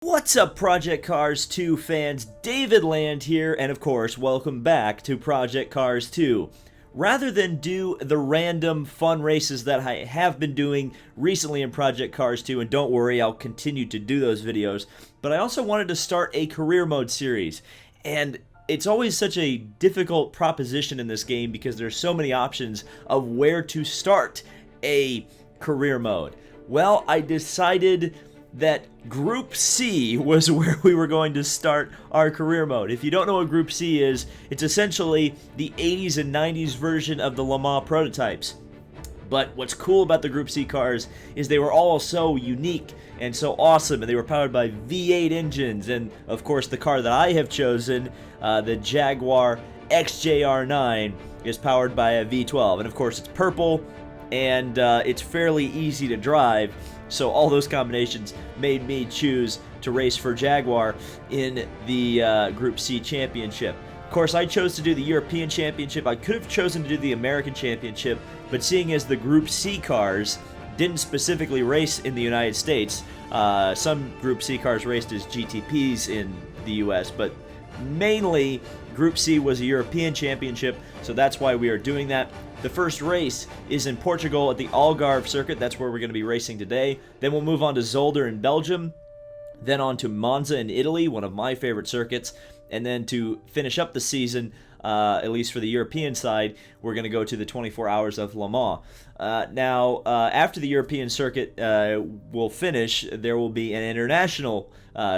What's up, Project Cars 2 fans? David Land here, and of course, welcome back to Project Cars 2. Rather than do the random fun races that I have been doing recently in Project Cars 2, and don't worry, I'll continue to do those videos, but I also wanted to start a career mode series. And it's always such a difficult proposition in this game because there's so many options of where to start a career mode. Well, I decided that Group C was where we were going to start our career mode. If you don't know what Group C is, it's essentially the 80s and 90s version of the Le Mans prototypes. But what's cool about the Group C cars is they were all so unique and so awesome, and they were powered by V8 engines, and of course the car that I have chosen, the Jaguar XJR-9, is powered by a V12, and of course it's purple, and it's fairly easy to drive. So all those combinations made me choose to race for Jaguar in the Group C Championship. Of course, I chose to do the European Championship. I could have chosen to do the American Championship, but seeing as the Group C cars didn't specifically race in the United States, some Group C cars raced as GTPs in the US, but mainly Group C was a European Championship, so that's why we are doing that. The first race is in Portugal at the Algarve circuit. That's where we're going to be racing today. Then we'll move on to Zolder in Belgium, then on to Monza in Italy, one of my favorite circuits, and then to finish up the season, at least for the European side, we're going to go to the 24 Hours of Le Mans. Now, after the European circuit will finish, there will be an international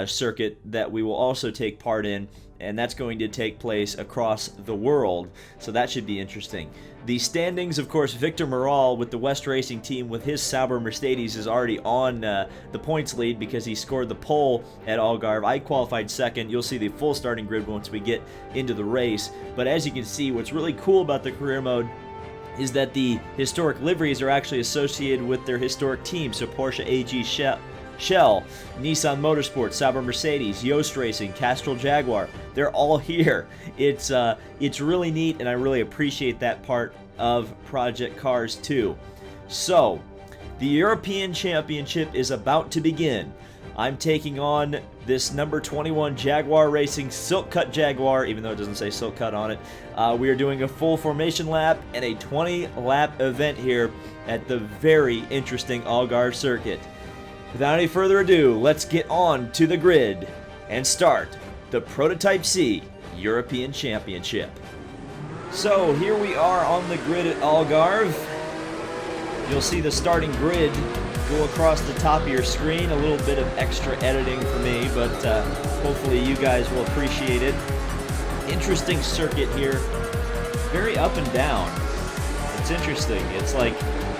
circuit that we will also take part in, and that's going to take place across the world, so that should be interesting. The standings, of course, Victor Moral with the West Racing team with his Sauber Mercedes is already on the points lead because he scored the pole at Algarve. I qualified second. You'll see the full starting grid once we get into the race. But as you can see, what's really cool about the career mode is that the historic liveries are actually associated with their historic teams. So Porsche AG Shell, Nissan Motorsport, Sauber Mercedes, Yost Racing, Castrol Jaguar, they're all here. It's really neat, and I really appreciate that part of Project Cars 2. So, the European Championship is about to begin. I'm taking on this number 21 Jaguar Racing Silk Cut Jaguar, even though it doesn't say Silk Cut on it. We are doing a full formation lap and a 20-lap event here at the very interesting Algarve circuit. Without any further ado, let's get on to the grid and start the Prototype C European Championship. So here we are on the grid at Algarve. You'll see the starting grid go across the top of your screen. A little bit of extra editing for me, but hopefully you guys will appreciate it. Interesting circuit here. Very up and down. It's interesting.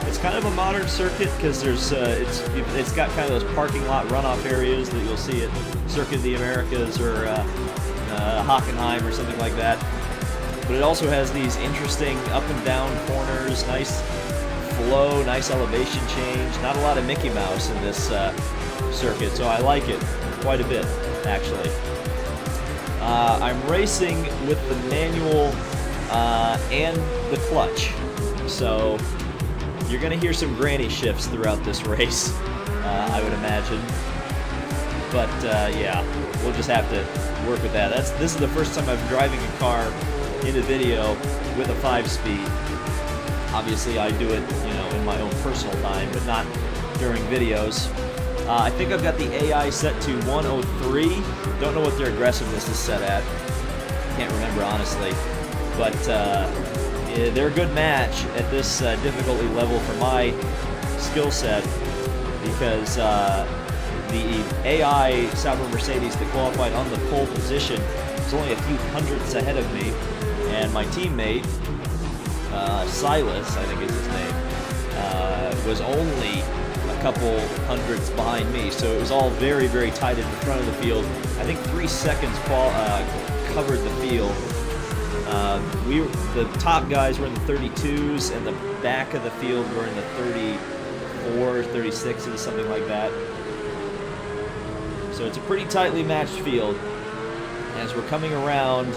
It's kind of a modern circuit because there's it's got kind of those parking lot runoff areas that you'll see at Circuit of the Americas or Hockenheim or something like that. But it also has these interesting up and down corners, nice flow, nice elevation change. Not a lot of Mickey Mouse in this circuit, so I like it quite a bit, actually. I'm racing with the manual and the clutch, so you're going to hear some granny shifts throughout this race, I would imagine. But yeah, we'll just have to work with that. This is the first time I'm driving a car in a video with a 5-speed. Obviously, I do it, in my own personal time, but not during videos. I think I've got the AI set to 103. Don't know what their aggressiveness is set at. Can't remember, honestly. But they're a good match at this difficulty level for my skill set because the AI Sauber Mercedes that qualified on the pole position is only a few hundredths ahead of me, and my teammate, Silas, I think is his name, was only a couple hundredths behind me, so it was all very, very tight at the front of the field. I think 3 seconds covered the field. The top guys were in the 32s, and the back of the field were in the 34s, 36s, something like that. So it's a pretty tightly matched field. As we're coming around,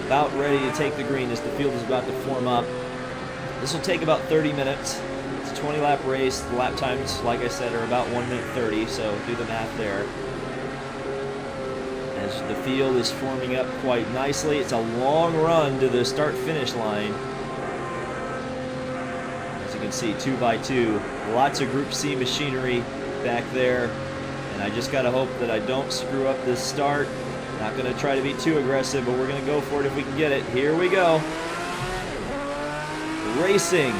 about ready to take the green as the field is about to form up. This will take about 30 minutes. It's 20-lap race. The lap times, like I said, are about 1 minute 30, so do the math there. As the field is forming up quite nicely. It's a long run to the start-finish line. As you can see, 2 by 2. Lots of Group C machinery back there. And I just got to hope that I don't screw up this start. Not going to try to be too aggressive, but we're going to go for it if we can get it. Here we go. Racing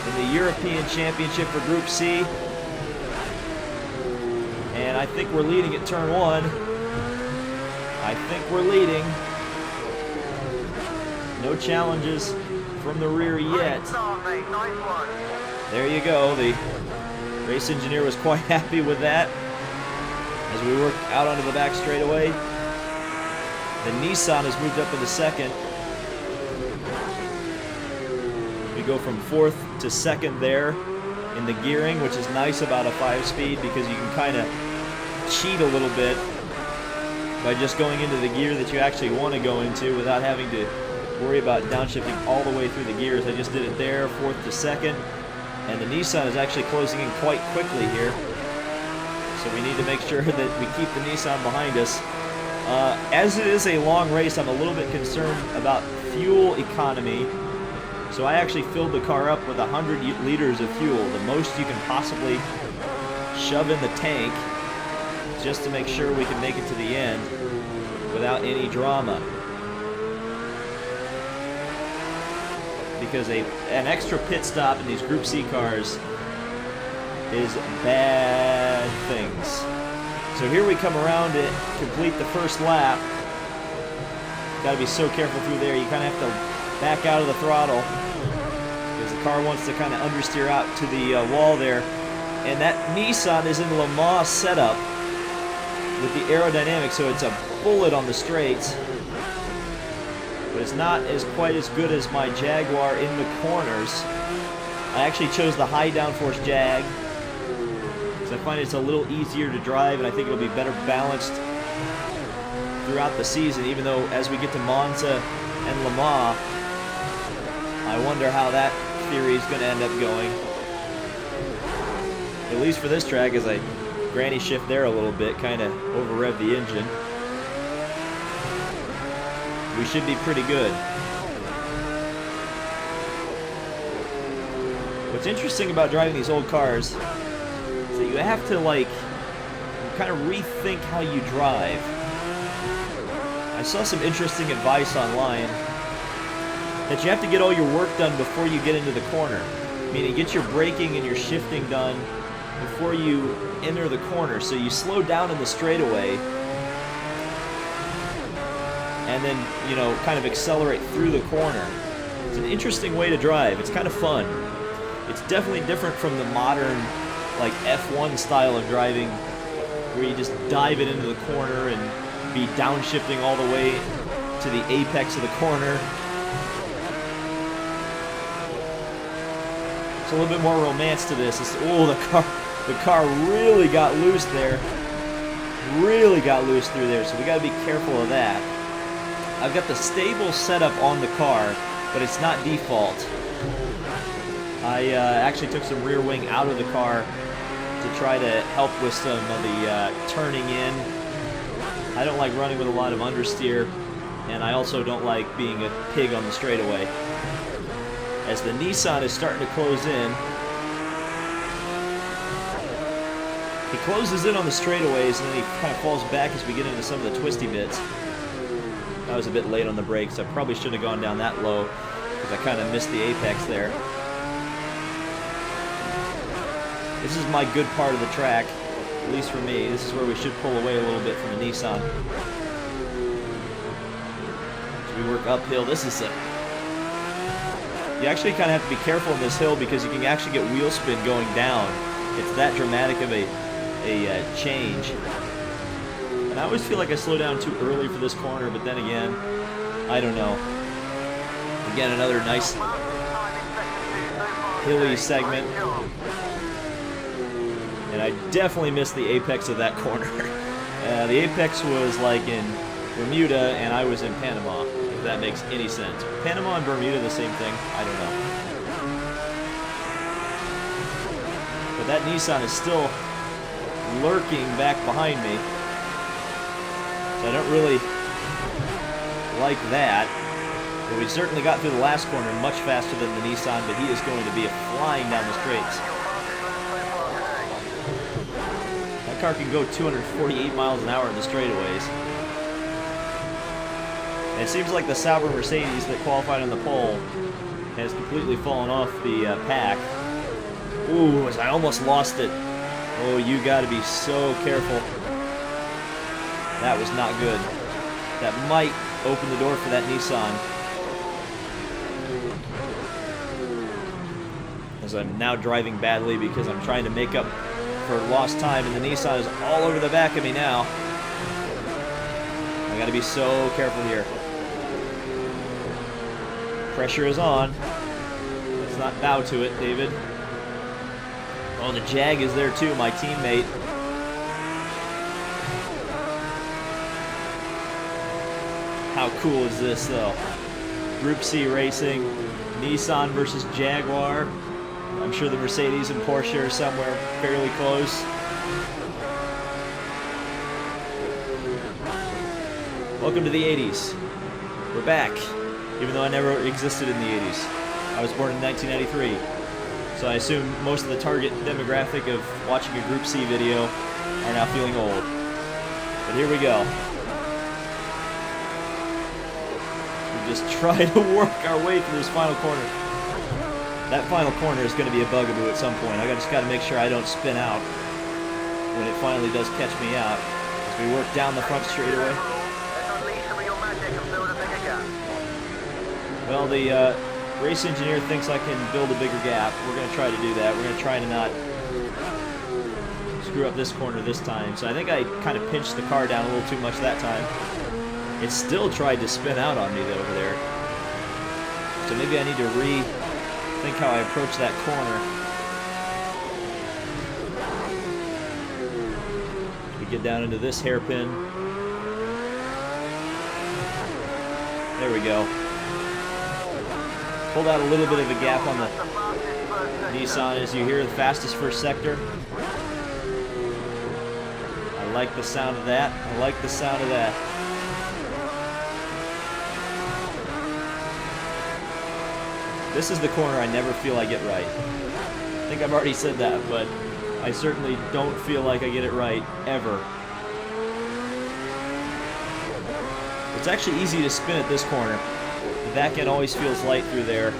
in the European Championship for Group C. And I think we're leading at turn 1. I think we're leading. No challenges from the rear yet. There you go. The race engineer was quite happy with that. As we work out onto the back straightaway, the Nissan has moved up into second. We go from 4th to 2nd there in the gearing, which is nice about a 5-speed because you can kind of cheat a little bit by just going into the gear that you actually want to go into without having to worry about downshifting all the way through the gears. I just did it there, 4th to 2nd, and the Nissan is actually closing in quite quickly here. So we need to make sure that we keep the Nissan behind us. As it is a long race, I'm a little bit concerned about fuel economy. So I actually filled the car up with 100 liters of fuel, the most you can possibly shove in the tank, just to make sure we can make it to the end without any drama. Because an extra pit stop in these Group C cars is bad things. So here we come around to complete the first lap. Got to be so careful through there. You kind of have to back out of the throttle because the car wants to kind of understeer out to the wall there. And that Nissan is in Le Mans setup with the aerodynamics, so it's a bullet on the straights. But it's not quite as good as my Jaguar in the corners. I actually chose the high downforce Jag because I find it's a little easier to drive, and I think it'll be better balanced throughout the season, even though as we get to Monza and Le Mans, I wonder how that theory is going to end up going. At least for this track, as I granny shift there a little bit, kind of over-rev the engine. We should be pretty good. What's interesting about driving these old cars is that you have to, like, kind of rethink how you drive. I saw some interesting advice online that you have to get all your work done before you get into the corner. Meaning get your braking and your shifting done before you enter the corner. So you slow down in the straightaway and then, you know, kind of accelerate through the corner. It's an interesting way to drive. It's kind of fun. It's definitely different from the modern, like, F1 style of driving where you just dive it into the corner and be downshifting all the way to the apex of the corner. It's a little bit more romance to this. Oh, the car really got loose there. Really got loose through there, so we got to be careful of that. I've got the stable setup on the car, but it's not default. I actually took some rear wing out of the car to try to help with some of the turning in. I don't like running with a lot of understeer, and I also don't like being a pig on the straightaway. As the Nissan is starting to close in, he closes in on the straightaways, and then he kind of falls back as we get into some of the twisty bits. I was a bit late on the brakes. I probably shouldn't have gone down that low because I kind of missed the apex there. This is my good part of the track, at least for me. This is where we should pull away a little bit from the Nissan. As we work uphill, this is you actually kind of have to be careful in this hill because you can actually get wheel spin going down. It's that dramatic of a change. And I always feel like I slow down too early for this corner, but then again, I don't know. Again, another nice hilly segment. And I definitely missed the apex of that corner. The apex was like in Bermuda, and I was in Panama, if that makes any sense. Panama and Bermuda the same thing? I don't know. But that Nissan is still lurking back behind me. So I don't really like that. But we certainly got through the last corner much faster than the Nissan, but he is going to be flying down the straights. That car can go 248 miles an hour in the straightaways. And it seems like the Sauber Mercedes that qualified on the pole has completely fallen off the pack. Ooh, I almost lost it. Oh, you gotta be so careful. That was not good. That might open the door for that Nissan. As I'm now driving badly because I'm trying to make up for lost time, and the Nissan is all over the back of me now. I gotta be so careful here. Pressure is on. Let's not bow to it, David. Oh, the Jag is there too, my teammate. How cool is this, though? Group C racing, Nissan versus Jaguar. I'm sure the Mercedes and Porsche are somewhere fairly close. Welcome to the 80s. We're back, even though I never existed in the 80s. I was born in 1993. So I assume most of the target demographic of watching a Group C video are now feeling old. But here we go. We just try to work our way through this final corner. That final corner is going to be a bugaboo at some point. I just got to make sure I don't spin out when it finally does catch me out. As we work down the front straightaway. Well, the race engineer thinks I can build a bigger gap. We're going to try to do that. We're going to try to not screw up this corner this time. So I think I kind of pinched the car down a little too much that time. It still tried to spin out on me over there. So maybe I need to rethink how I approach that corner. We get down into this hairpin. There we go. Pulled out a little bit of a gap on the Nissan, as you hear, the fastest first sector. I like the sound of that. I like the sound of that. This is the corner I never feel I get right. I think I've already said that, but I certainly don't feel like I get it right, ever. It's actually easy to spin at this corner. The back end always feels light through there.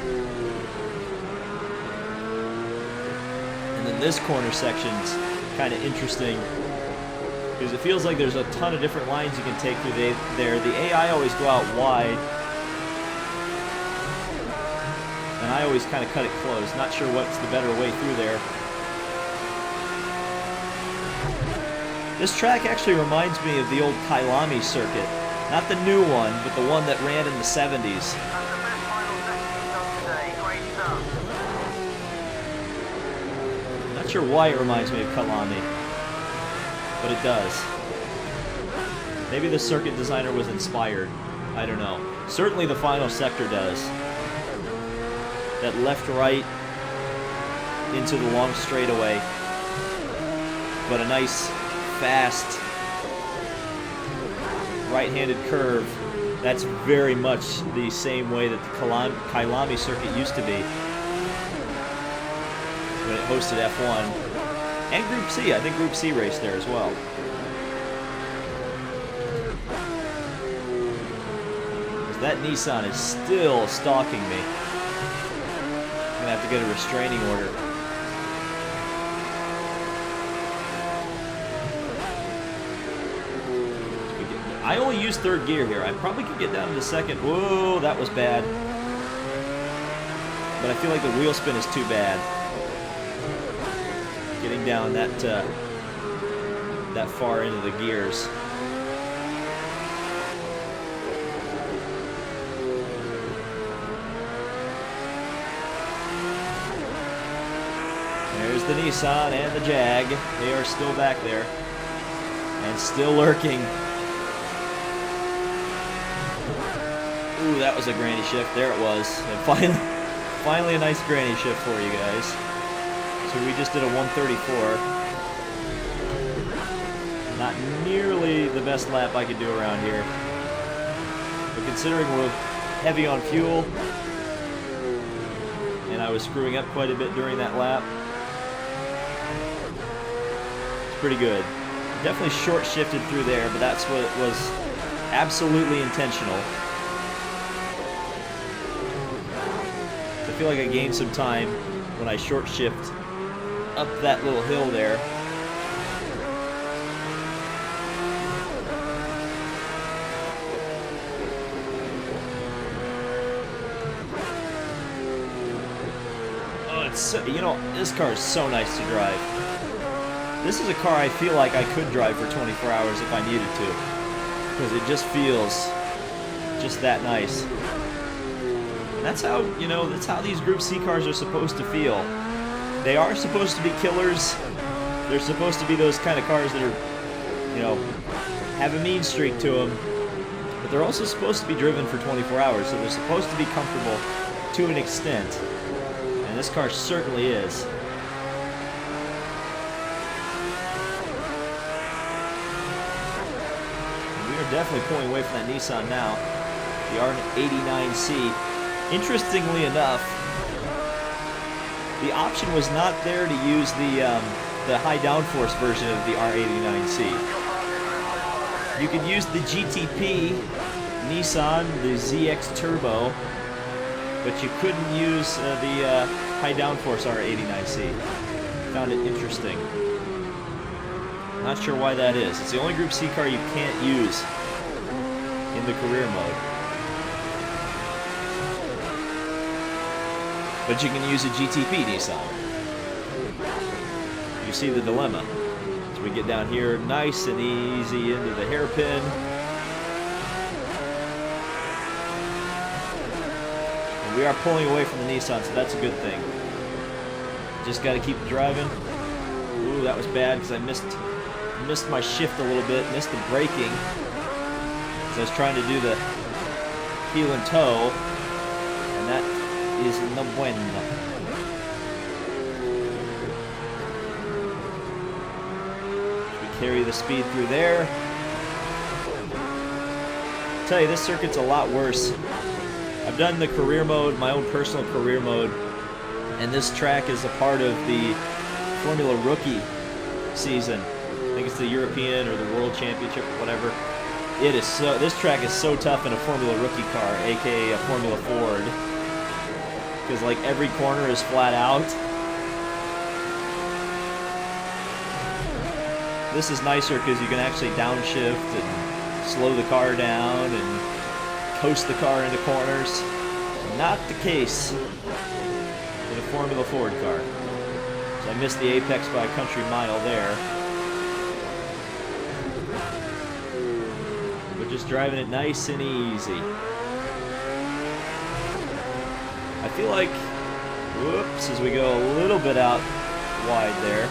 And then this corner section's kind of interesting because it feels like there's a ton of different lines you can take through there. The AI always go out wide, and I always kind of cut it close. Not sure what's the better way through there. This track actually reminds me of the old Kyalami circuit. Not the new one, but the one that ran in the 70s. Not sure why it reminds me of Kyalami, but it does. Maybe the circuit designer was inspired. I don't know. Certainly the final sector does. That left-right into the long straightaway, but a nice, fast, right-handed curve. That's very much the same way that the Kyalami circuit used to be when it hosted F1 and Group C. I think Group C raced there as well. That Nissan is still stalking me. I'm gonna have to get a restraining order. I only use third gear here. I probably could get down to the second. Whoa, that was bad. But I feel like the wheel spin is too bad. Getting down that far into the gears. There's the Nissan and the Jag. They are still back there. And still lurking. Ooh, that was a granny shift. There it was. And finally a nice granny shift for you guys. So we just did a 134. Not nearly the best lap I could do around here. But considering we're heavy on fuel, and I was screwing up quite a bit during that lap, it's pretty good. Definitely short shifted through there, but that's what was absolutely intentional. I feel like I gained some time when I short shift up that little hill there. Oh, it's so, you know, this car is so nice to drive. This is a car I feel like I could drive for 24 hours if I needed to, because it just feels just that nice. And that's how, you know, that's how these Group C cars are supposed to feel. They are supposed to be killers. They're supposed to be those kind of cars that are, you know, have a mean streak to them. But they're also supposed to be driven for 24 hours, so they're supposed to be comfortable to an extent. And this car certainly is. We are definitely pulling away from that Nissan now. The R89C. Interestingly enough, the option was not there to use the high downforce version of the R89C. You could use the GTP Nissan, the ZX Turbo, but you couldn't use the high downforce R89C. Found it interesting. Not sure why that is. It's the only Group C car you can't use in the career mode. But you can use a GTP Nissan. You see the dilemma. As we get down here, nice and easy into the hairpin. And we are pulling away from the Nissan, so that's a good thing. Just got to keep driving. Ooh, that was bad because I missed my shift a little bit, missed the braking. So I was trying to do the heel and toe, and that is no bueno. We carry the speed through there. I'll tell you, this circuit's a lot worse. I've done the career mode, my own personal career mode, and this track is a part of the Formula Rookie season. I think it's the European or the World Championship or whatever. It is so. This track is so tough in a Formula Rookie car, aka a Formula Ford. Because like every corner is flat out. This is nicer because you can actually downshift and slow the car down and coast the car into corners. Not the case in a Formula Ford car. So I missed the apex by a country mile there. But just driving it nice and easy. I feel like, whoops, as we go a little bit out wide there.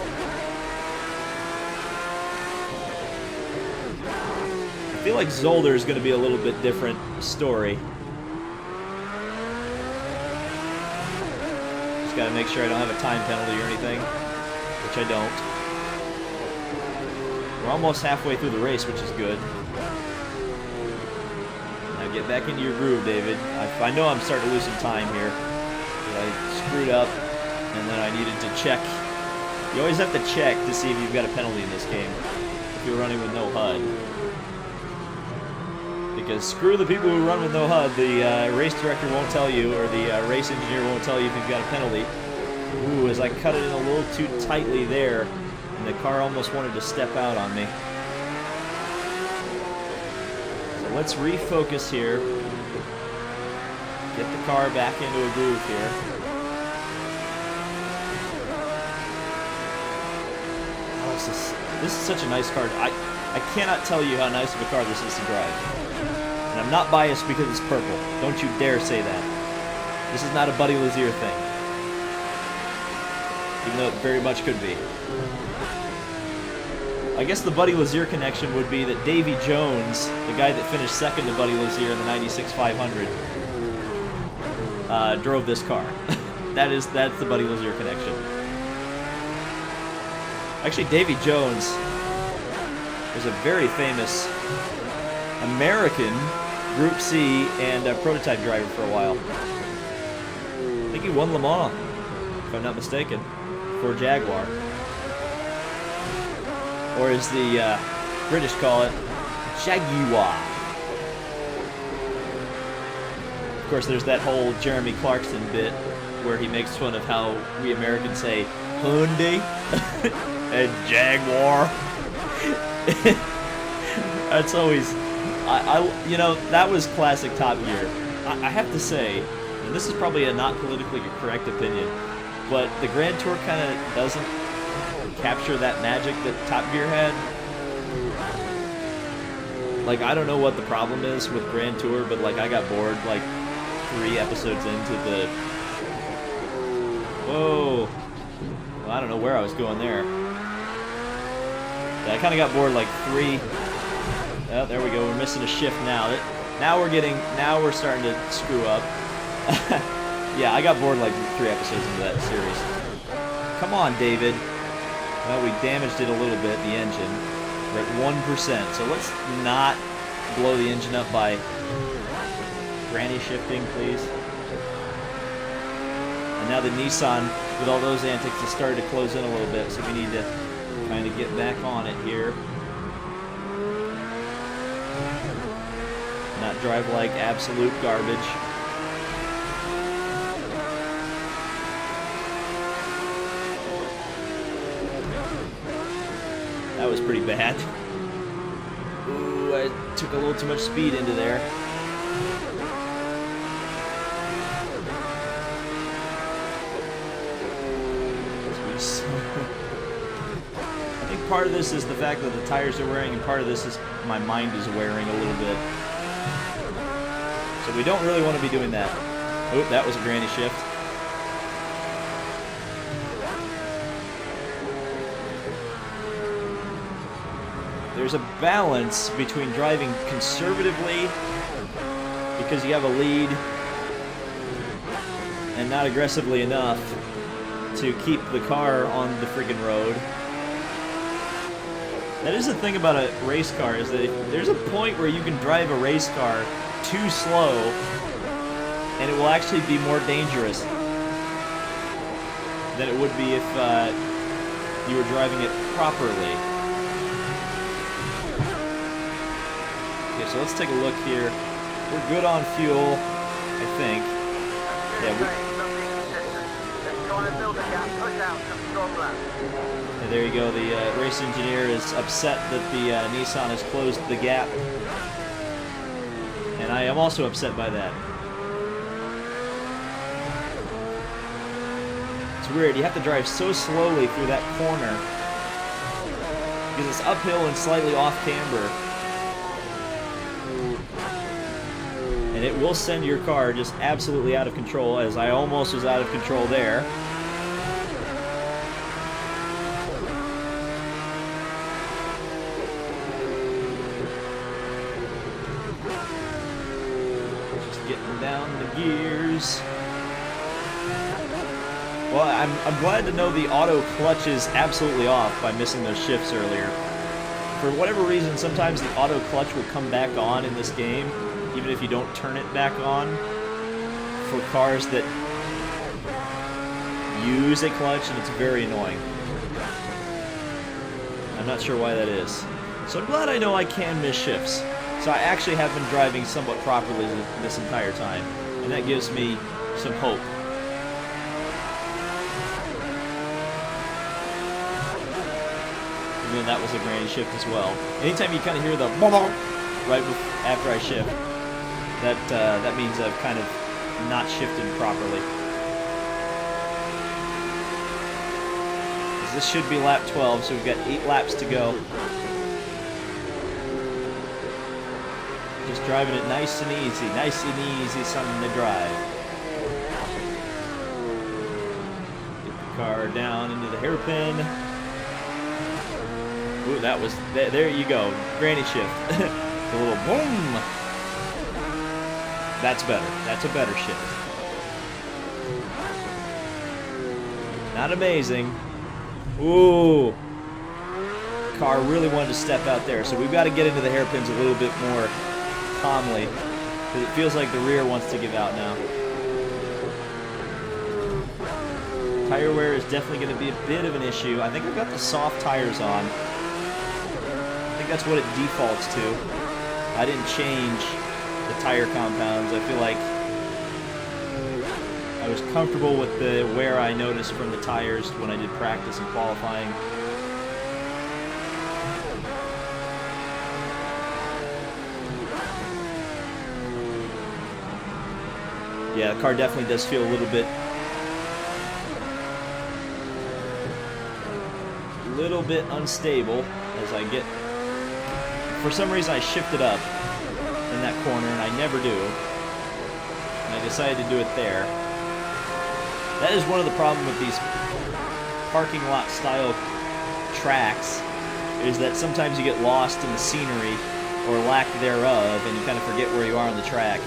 I feel like Zolder is going to be a little bit different story. Just got to make sure I don't have a time penalty or anything, which I don't. We're almost halfway through the race, which is good. Now get back into your groove, David. I know I'm starting to lose some time here. I screwed up, and then I needed to check. You always have to check to see if you've got a penalty in this game if you're running with no HUD. Because screw the people who run with no HUD. The race director won't tell you, or the race engineer won't tell you if you've got a penalty. Ooh, as I cut it in a little too tightly there, and the car almost wanted to step out on me. So let's refocus here. Get the car back into a groove here. Oh, this is such a nice car. I cannot tell you how nice of a car this is to drive. And I'm not biased because it's purple. Don't you dare say that. This is not a Buddy Lazier thing. Even though it very much could be. I guess the Buddy Lazier connection would be that Davy Jones, the guy that finished second to Buddy Lazier in the 96 500, drove this car. That's the Buddy Lazier connection. Actually, Davy Jones was a very famous American Group C and prototype driver for a while. I think he won Le Mans, if I'm not mistaken, for Jaguar. Or as the British call it, Jaguar. Of course, there's that whole Jeremy Clarkson bit where he makes fun of how we Americans say Hyundai and Jaguar. That's always, you know, that was classic Top Gear. I have to say, and this is probably a not politically correct opinion, but the Grand Tour kind of doesn't capture that magic that Top Gear had. Like, I don't know what the problem is with Grand Tour, but like I got bored like 3 episodes into the... Whoa. Well, I don't know where I was going there. Yeah, I kind of got bored like 3... Oh, there we go. We're missing a shift now. Now we're starting to screw up. Yeah, I got bored like 3 episodes into that series. Come on, David. Well, we damaged it a little bit, the engine. We're at 1%, so let's not blow the engine up by granny shifting, please. And now the Nissan, with all those antics, has started to close in a little bit, so we need to kind of get back on it here. Not drive like absolute garbage. That was pretty bad. Ooh, I took a little too much speed into there. I think part of this is the fact that the tires are wearing, and part of this is my mind is wearing a little bit. So we don't really want to be doing that. Oh, that was a granny shift. There's a balance between driving conservatively because you have a lead and not aggressively enough to keep the car on the friggin' road. That is the thing about a race car, is that there's a point where you can drive a race car too slow and it will actually be more dangerous than it would be if you were driving it properly. Okay, so let's take a look here. We're good on fuel, I think. Yeah, and there you go. The race engineer is upset that the Nissan has closed the gap. And I am also upset by that. It's weird, you have to drive so slowly through that corner because it's uphill and slightly off camber. And it will send your car just absolutely out of control, as I almost was out of control there. Just getting down the gears. Well, I'm glad to know the auto clutch is absolutely off by missing those shifts earlier. For whatever reason, sometimes the auto clutch will come back on in this game, even if you don't turn it back on, for cars that use a clutch, and it's very annoying. I'm not sure why that is. So I'm glad I know I can miss shifts. So I actually have been driving somewhat properly this entire time, and that gives me some hope. And then that was a granny shift as well. Anytime you kind of hear the right after I shift, that means I've kind of not shifted properly. This should be lap 12, so we've got 8 laps to go. Just driving it nice and easy something to drive. Get the car down into the hairpin. Ooh, that was, there you go, granny shift. A little boom. That's better. That's a better shift. Not amazing. Ooh. car really wanted to step out there. So we've got to get into the hairpins a little bit more calmly, because it feels like the rear wants to give out now. Tire wear is definitely going to be a bit of an issue. I think I've got the soft tires on. I think that's what it defaults to. I didn't change the tire compounds. I feel like I was comfortable with the wear I noticed from the tires when I did practice and qualifying. Yeah, the car definitely does feel a little bit unstable as I get. For some reason, I shifted up in that corner, and I never do. And I decided to do it there. That is one of the problems with these parking lot style tracks, is that sometimes you get lost in the scenery or lack thereof, and you kind of forget where you are on the track.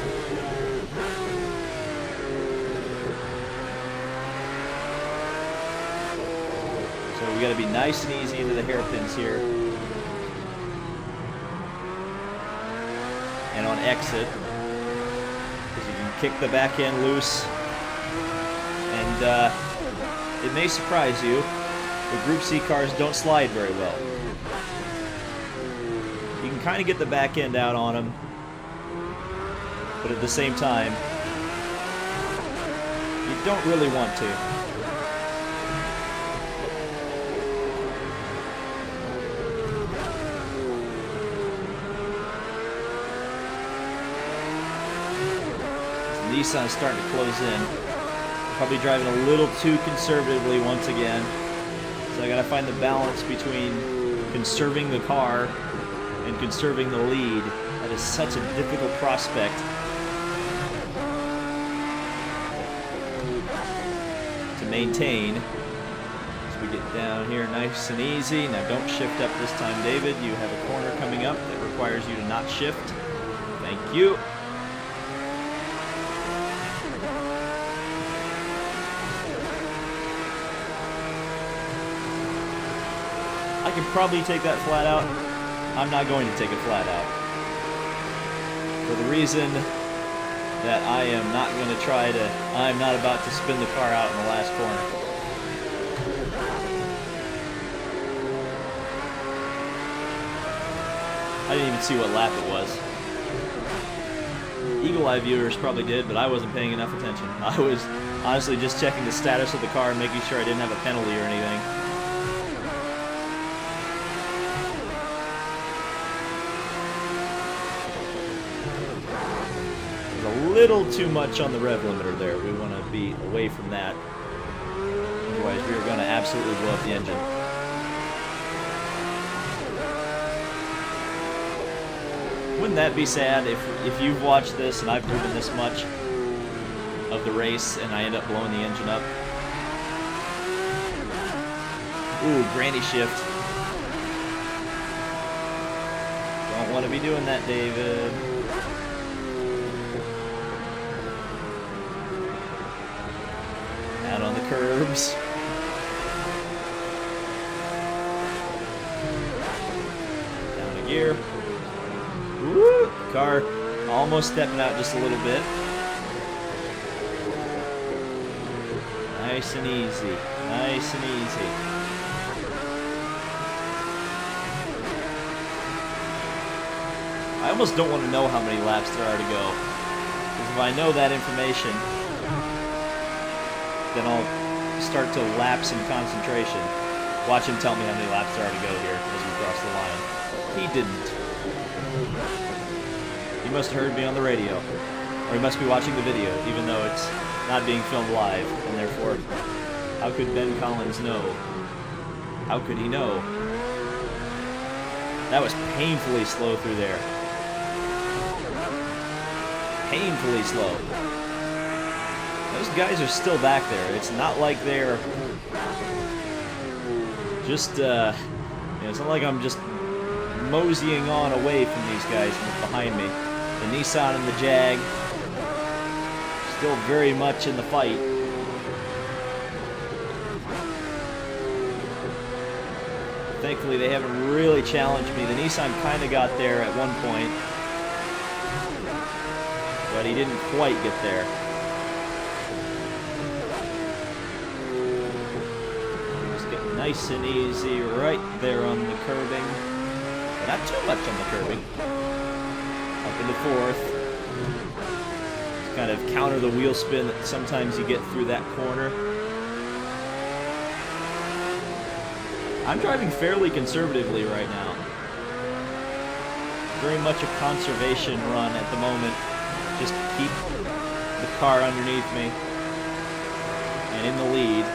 So we got to be nice and easy into the hairpins here. And on exit, because you can kick the back end loose. And it may surprise you, the Group C cars don't slide very well. You can kind of get the back end out on them, but at the same time, you don't really want to. Nissan's starting to close in. Probably driving a little too conservatively once again. So I gotta find the balance between conserving the car and conserving the lead. That is such a difficult prospect. To maintain. As we get down here nice and easy. Now don't shift up this time, David. You have a corner coming up that requires you to not shift. Thank you. I could probably take that flat out. I'm not going to take it flat out. For the reason that I am not going to try to, I'm not about to spin the car out in the last corner. I didn't even see what lap it was. Eagle Eye viewers probably did, but I wasn't paying enough attention. I was honestly just checking the status of the car and making sure I didn't have a penalty or anything. A little too much on the rev limiter there. We want to be away from that. Otherwise, we are going to absolutely blow up the engine. Wouldn't that be sad if you've watched this and I've driven this much of the race and I end up blowing the engine up? Ooh, granny shift. Don't want to be doing that, David. Out on the curbs. Down a gear. Woo! Car almost stepping out just a little bit. Nice and easy. Nice and easy. I almost don't want to know how many laps there are to go. Because if I know that information, then I'll start to lapse in concentration. Watch him tell me how many laps there are to go here as we cross the line. He didn't. He must have heard me on the radio. Or he must be watching the video, even though it's not being filmed live. And therefore, how could Ben Collins know? How could he know? That was painfully slow through there. Painfully slow. Those guys are still back there. It's not like they're just, it's not like I'm just moseying on away from these guys behind me. The Nissan and the Jag still very much in the fight. Thankfully, they haven't really challenged me. The Nissan kind of got there at one point, but he didn't quite get there. Just get nice and easy right there on the curbing. But not too much on the curbing. Up into fourth. Just kind of counter the wheel spin that sometimes you get through that corner. I'm driving fairly conservatively right now. Very much a conservation run at the moment. Just to keep the car underneath me and in the lead.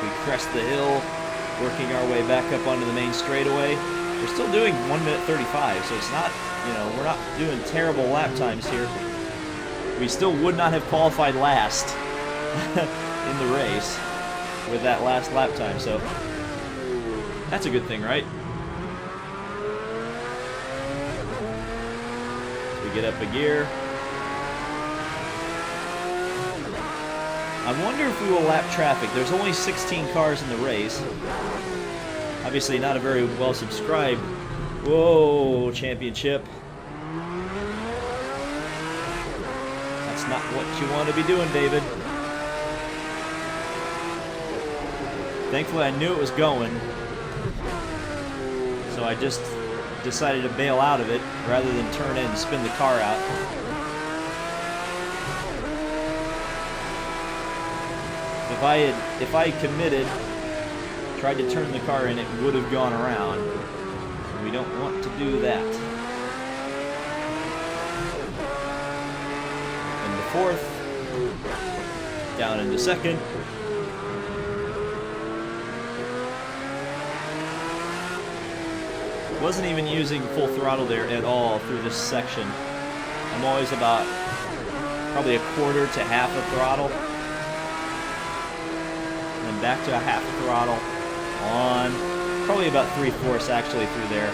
We crest the hill, working our way back up onto the main straightaway. We're still doing 1 minute 35, so it's not, you know, we're not doing terrible lap times here. We still would not have qualified last in the race with that last lap time, so that's a good thing, right? So we get up a gear. I wonder if we will lap traffic. There's only 16 cars in the race. Obviously not a very well subscribed, whoa, championship. That's not what you want to be doing, David. Thankfully, I knew it was going, so I just decided to bail out of it rather than turn in and spin the car out. If I had committed, tried to turn the car in, it would have gone around. We don't want to do that. Into fourth, down into second. Wasn't even using full throttle there at all through this section. I'm always about probably a quarter to half a throttle. And then back to a half a throttle on. Probably about 3/4 actually through there.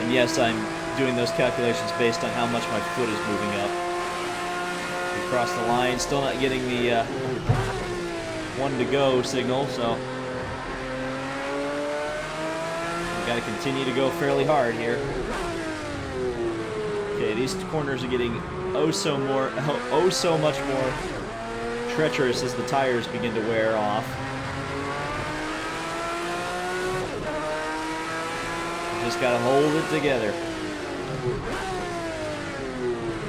And yes, I'm doing those calculations based on how much my foot is moving up. We crossed the line, still not getting the one to go signal, so got to continue to go fairly hard here. Okay, these corners are getting oh so much more treacherous as the tires begin to wear off. Just got to hold it together.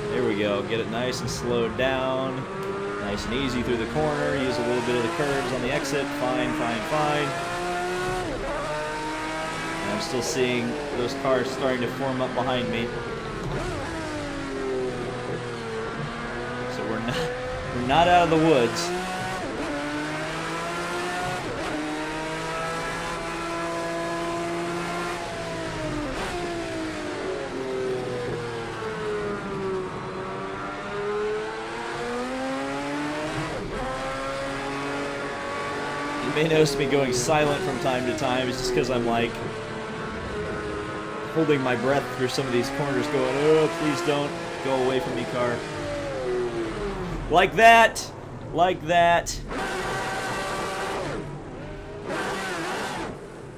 There we go. Get it nice and slowed down. Nice and easy through the corner. Use a little bit of the curves on the exit. Fine, fine, fine. I'm still seeing those cars starting to form up behind me. So we're not out of the woods. You may notice me going silent from time to time. It's just because I'm like holding my breath through some of these corners going, oh, please don't go away from me, car. Like that. Like that.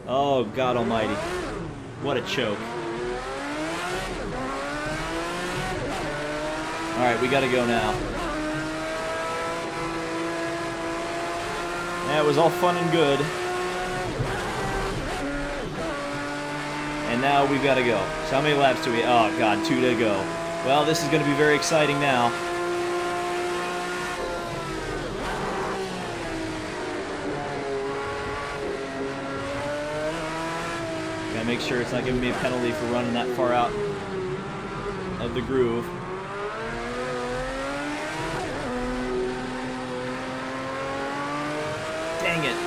Oh, God almighty. What a choke. Alright, we gotta go now. That was all fun and good. And now we've got to go. So how many laps do we... Oh, God, 2 to go. Well, this is going to be very exciting now. Gotta make sure it's not giving me a penalty for running that far out of the groove. Dang it.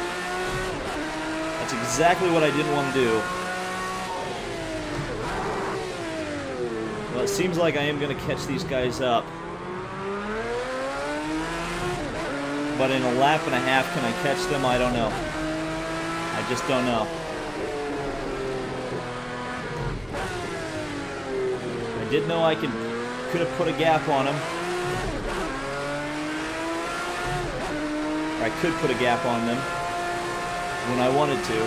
That's exactly what I didn't want to do. Well, it seems like I am going to catch these guys up. But in a lap and a half, can I catch them? I don't know. I just don't know. I did know I could have put a gap on them. Or I could put a gap on them when I wanted to.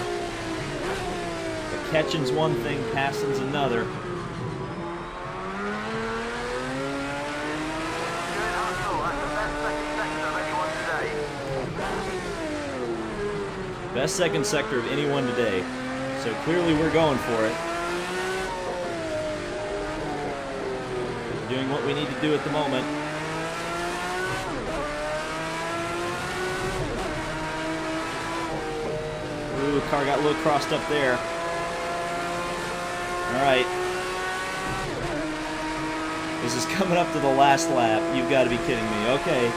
But catching's one thing, passing's another. Best second sector of anyone today. So clearly we're going for it. Doing what we need to do at the moment. Ooh, the car got a little crossed up there. Alright. This is coming up to the last lap. You've got to be kidding me. Okay.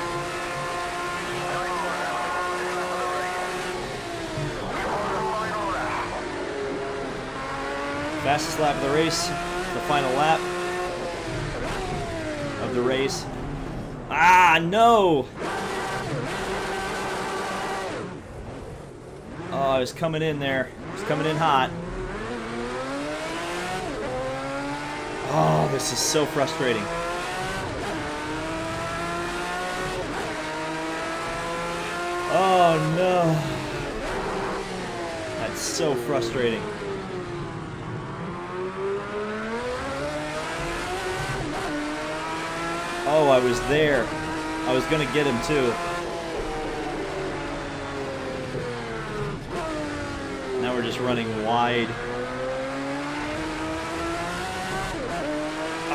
Fastest lap of the race. The final lap of the race. Ah, no! Oh, I was coming in there. I was coming in hot. Oh, this is so frustrating. Oh, no. That's so frustrating. Oh, I was there. I was going to get him, too. Now we're just running wide.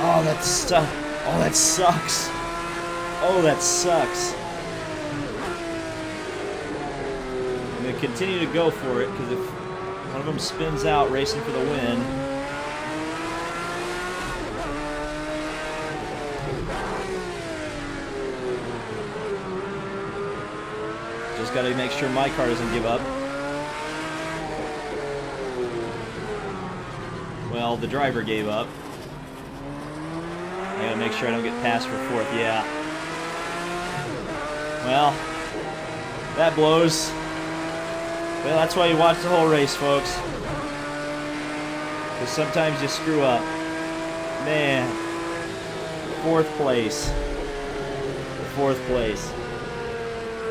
Oh, that sucks. Oh, that sucks. Oh, that sucks. I'm going to continue to go for it, because if one of them spins out racing for the win... Just got to make sure my car doesn't give up. Well, the driver gave up. I gotta make sure I don't get passed for fourth. Yeah. Well, that blows. Well, that's why you watch the whole race, folks. Because sometimes you screw up. Man. Fourth place. Fourth place.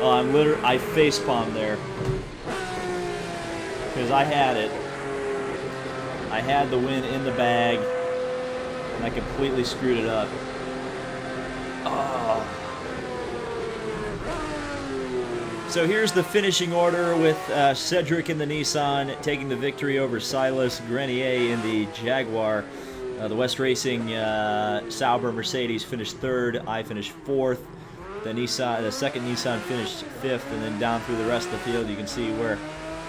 Oh, I facepalmed there. Because I had it. I had the win in the bag. And I completely screwed it up. Oh. So here's the finishing order with Cedric in the Nissan taking the victory over Silas Grenier in the Jaguar. The West Racing Sauber Mercedes finished third. I finished fourth. The second Nissan finished fifth, and then down through the rest of the field, you can see where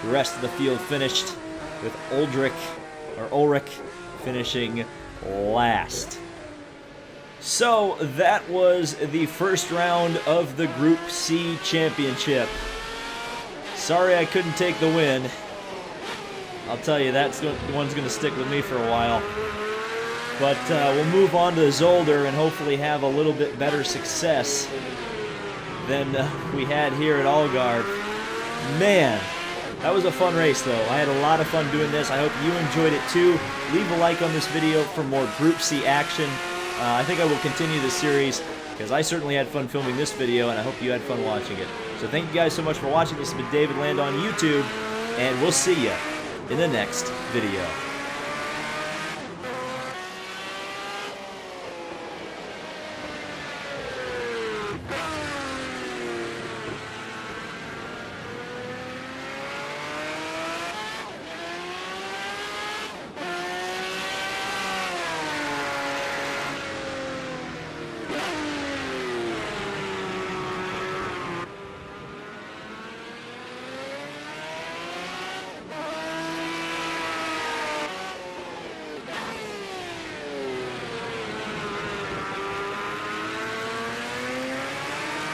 the rest of the field finished, with Ulrich finishing last. So that was the first round of the Group C Championship. Sorry I couldn't take the win. I'll tell you, that's the one's going to stick with me for a while. But we'll move on to Zolder and hopefully have a little bit better success than we had here at Algarve. Man, that was a fun race, though. I had a lot of fun doing this. I hope you enjoyed it, too. Leave a like on this video for more Group C action. I think I will continue this series because I certainly had fun filming this video, and I hope you had fun watching it. So thank you guys so much for watching. This has been David Land on YouTube, and we'll see you in the next video.